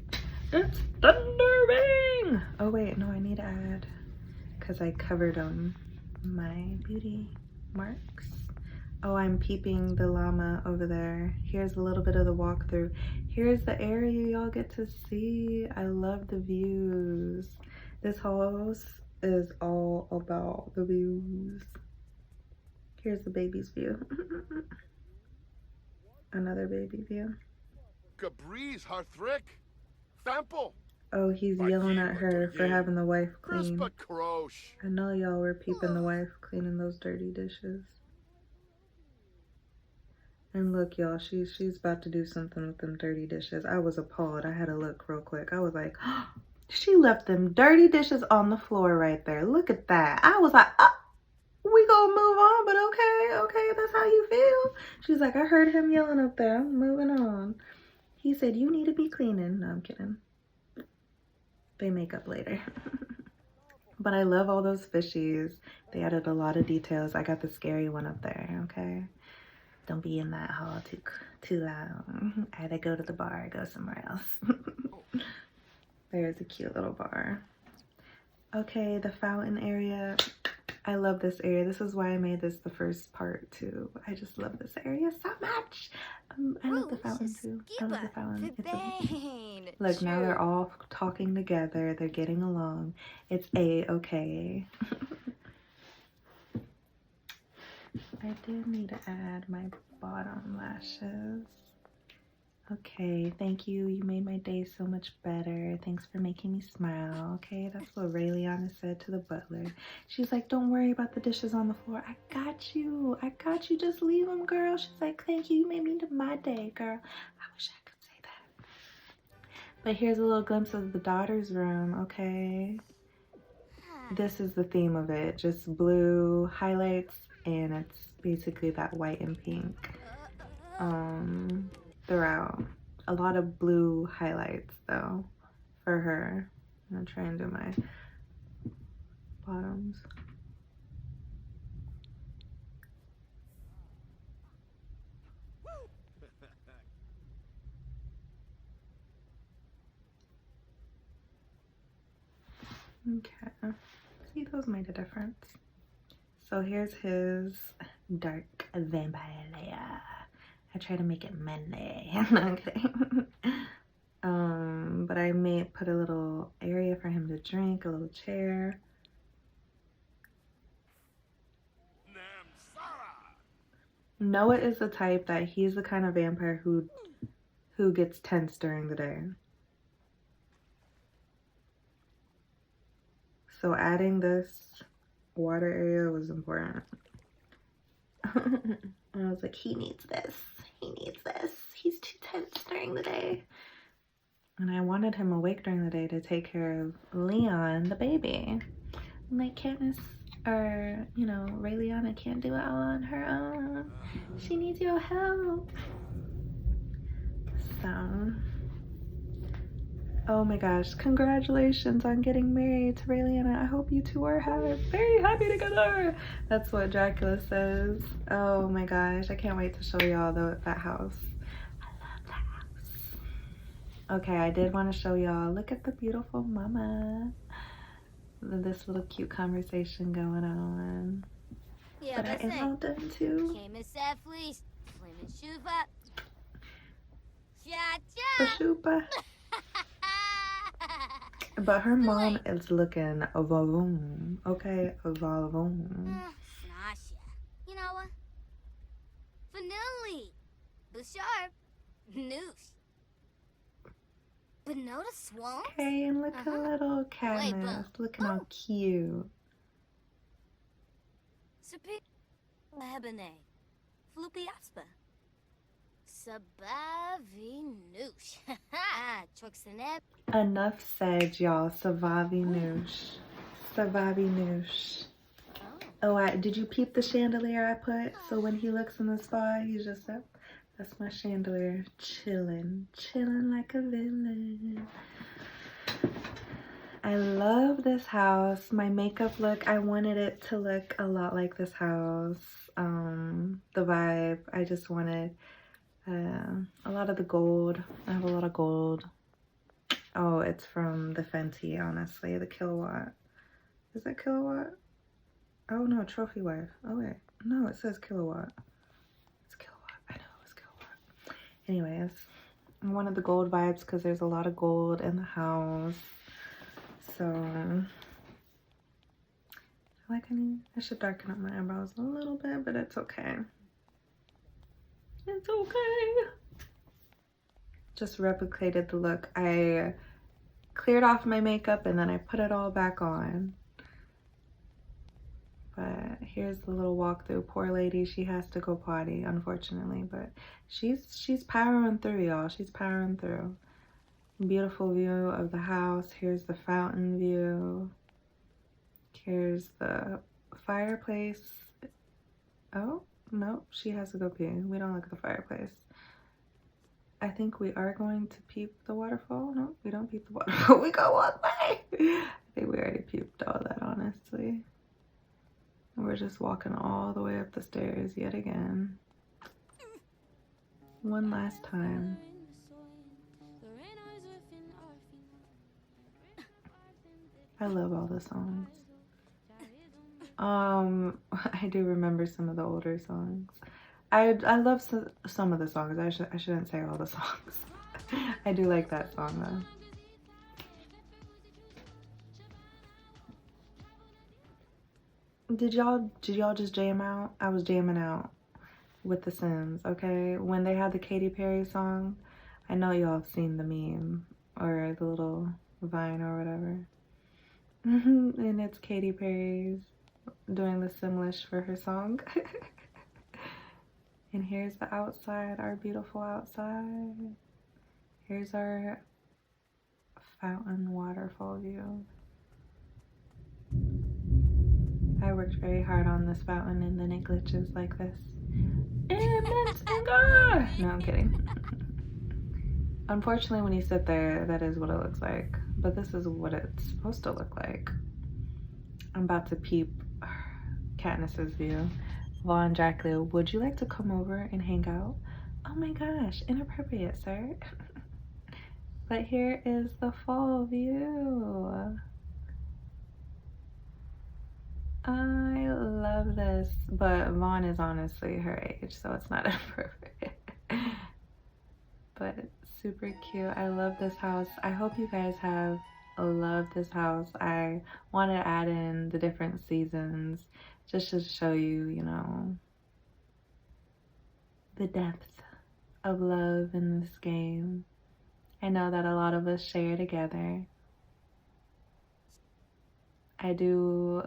It's thundering! Oh wait, no, I need to add, because I covered my beauty marks. Oh, I'm peeping the llama over there. Here's a little bit of the walkthrough. Here's the area y'all get to see. I love the views. This house is all about the views. Here's the baby's view. Another baby view. Cabri's Harthrick. example. Oh, he's yelling at her for having the wife clean. I know y'all were peeping the wife cleaning those dirty dishes. And look, y'all, she's about to do something with them dirty dishes. I was appalled. I had to look real quick. I was like, oh, she left them dirty dishes on the floor right there. Look at that. I was like, oh, we gonna move on, but okay, that's how you feel. She's like, I heard him yelling up there. I'm moving on. He said, you need to be cleaning. No, I'm kidding. They make up later. But I love all those fishies. They added a lot of details. I got the scary one up there, okay? Don't be in that hall too long. I had to go to the bar, go somewhere else. There's a cute little bar. Okay, the fountain area. I love this area. This is why I made this the first part too. I just love this area so much. I love the fountain too. I love the fountain. Look, now they're all talking together. They're getting along. It's A-okay. I do need to add my bottom lashes. Okay, thank you. You made my day so much better. Thanks for making me smile. Okay, that's what Raeliana said to the butler. She's like, don't worry about the dishes on the floor. I got you. I got you. Just leave them, girl. She's like, thank you. You made me my day, girl. I wish I could say that. But here's a little glimpse of the daughter's room, okay? This is the theme of it. Just blue highlights, and it's basically that white and pink. Throughout. A lot of blue highlights though for her. I'm gonna try and do my bottoms. Okay, see, those made a difference. So here's his dark vampire layer. I try to make it manly. No, I'm kidding. But I may put a little area for him to drink, a little chair. Noah is the type that he's the kind of vampire who gets tense during the day. So adding this water area was important. I was like, he needs this. He needs this. He's too tense during the day. And I wanted him awake during the day to take care of Leon, the baby. I'm like, Katniss, or, you know, Raeliana can't do it all on her own. She needs your help. So, oh my gosh, congratulations on getting married to Raeliana. I hope you two are very happy together. That's what Dracula says. Oh my gosh, I can't wait to show y'all that house. I love that house. Okay, I did want to show y'all. Look at the beautiful mama. This little cute conversation going on. Yeah, but I am all done too. Pashupa. But her mom is looking a vavoom, okay? A vavoom. You know what? Vanilli. The sharp. Noosh. But notice swamp. Okay, and look at little Katniss. Looking all cute. Supi. Lebene. Floopy aspa. Sabavi noosh. Truxanep. Enough said, y'all. Savavi noosh. Savavi noosh. Oh, did you peep the chandelier I put? So when he looks in the spa, he's just up. That's my chandelier. Chilling. Chilling like a villain. I love this house. My makeup look, I wanted it to look a lot like this house. The vibe, I just wanted a lot of the gold. I have a lot of gold. Oh, it's from the Fenty, honestly. The Killawatt. Is that Killawatt? Oh no, Trophy Wife. Oh wait. No, it says Killawatt. It's Killawatt. I know it was Killawatt. Anyways, I wanted the gold vibes because there's a lot of gold in the house. So I feel like I should darken up my eyebrows a little bit, but it's okay. It's okay. Just replicated the look. I cleared off my makeup and then I put it all back on. But here's the little walkthrough. Poor lady, she has to go potty, unfortunately, but she's powering through, y'all. She's powering through. Beautiful view of the house. Here's the fountain view. Here's the fireplace. Oh, no, she has to go pee. We don't look at the fireplace. I think we are going to peep the waterfall. No, we don't peep the waterfall. We go one way. I think we already peeped all that, honestly. And we're just walking all the way up the stairs yet again. One last time. I love all the songs. I do remember some of the older songs. I love some of the songs. I shouldn't say all the songs. I do like that song though. Did y'all just jam out? I was jamming out with The Sims, okay? When they had the Katy Perry song, I know y'all have seen the meme or the little Vine or whatever. And it's Katy Perry's doing the Simlish for her song. And here's the outside, our beautiful outside. Here's our fountain waterfall view. I worked very hard on this fountain and then it glitches like this. No, I'm kidding. Unfortunately, when you sit there, that is what it looks like. But this is what it's supposed to look like. I'm about to peep Katniss's view. Vaughn Dracula, would you like to come over and hang out? Oh my gosh, inappropriate, sir. But here is the fall view. I love this, but Vaughn is honestly her age, so it's not inappropriate. But it's super cute. I love this house. I hope you guys have loved this house. I want to add in the different seasons just to show you, you know, the depth of love in this game. I know that a lot of us share together. I do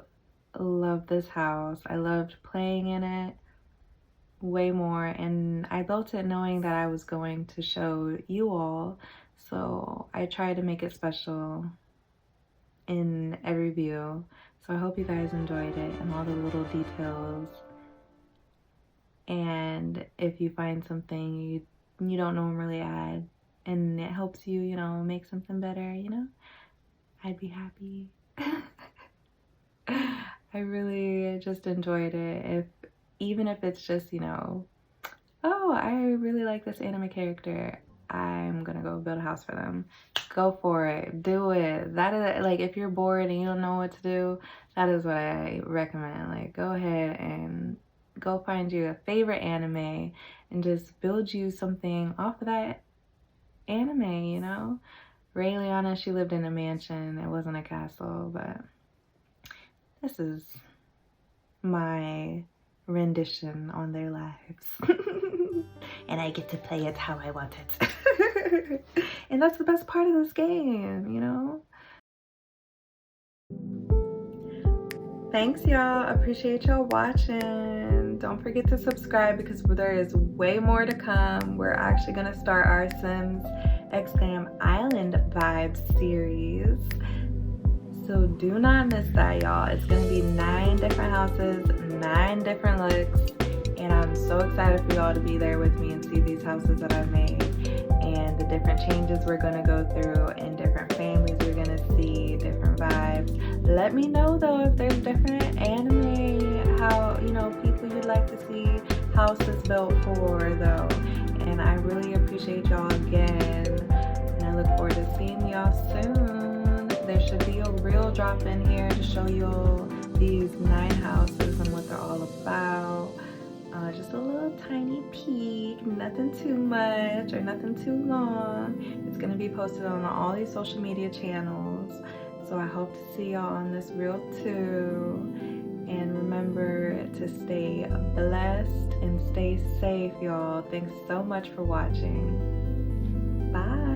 love this house. I loved playing in it way more, and I built it knowing that I was going to show you all, so I tried to make it special in every view. So I hope you guys enjoyed it and all the little details. And if you find something you don't normally add and it helps you, you know, make something better, you know, I'd be happy. I really just enjoyed it. Even if it's just, you know, oh, I really like this anime character, I'm gonna go build a house for them. Go for it, do it. That is, like, if you're bored and you don't know what to do, that is what I recommend. Like, go ahead and go find you a favorite anime and just build you something off of that anime, you know? Raeliana, she lived in a mansion. It wasn't a castle, but this is my rendition on their lives. And I get to play it how I want it. And that's the best part of this game, you know? Thanks, y'all. Appreciate y'all watching. Don't forget to subscribe because there is way more to come. We're actually gonna start our Sims X Glam Island Vibes series. So do not miss that, y'all. It's gonna be 9 different houses, 9 different looks, and I'm so excited for y'all to be there with me and see these houses that I've made and the different changes we're gonna go through and different families we're gonna see, different vibes. Let me know though if there's different anime, how, you know, people you'd like to see houses built for though. And I really appreciate y'all again, and I look forward to seeing y'all soon. There should be a real drop in here to show you all these 9 houses and what they're all about. Just a little tiny peek, nothing too much or nothing too long. It's gonna be posted on all these social media channels. So I hope to see y'all on this reel too. And remember to stay blessed and stay safe, y'all. Thanks so much for watching. Bye.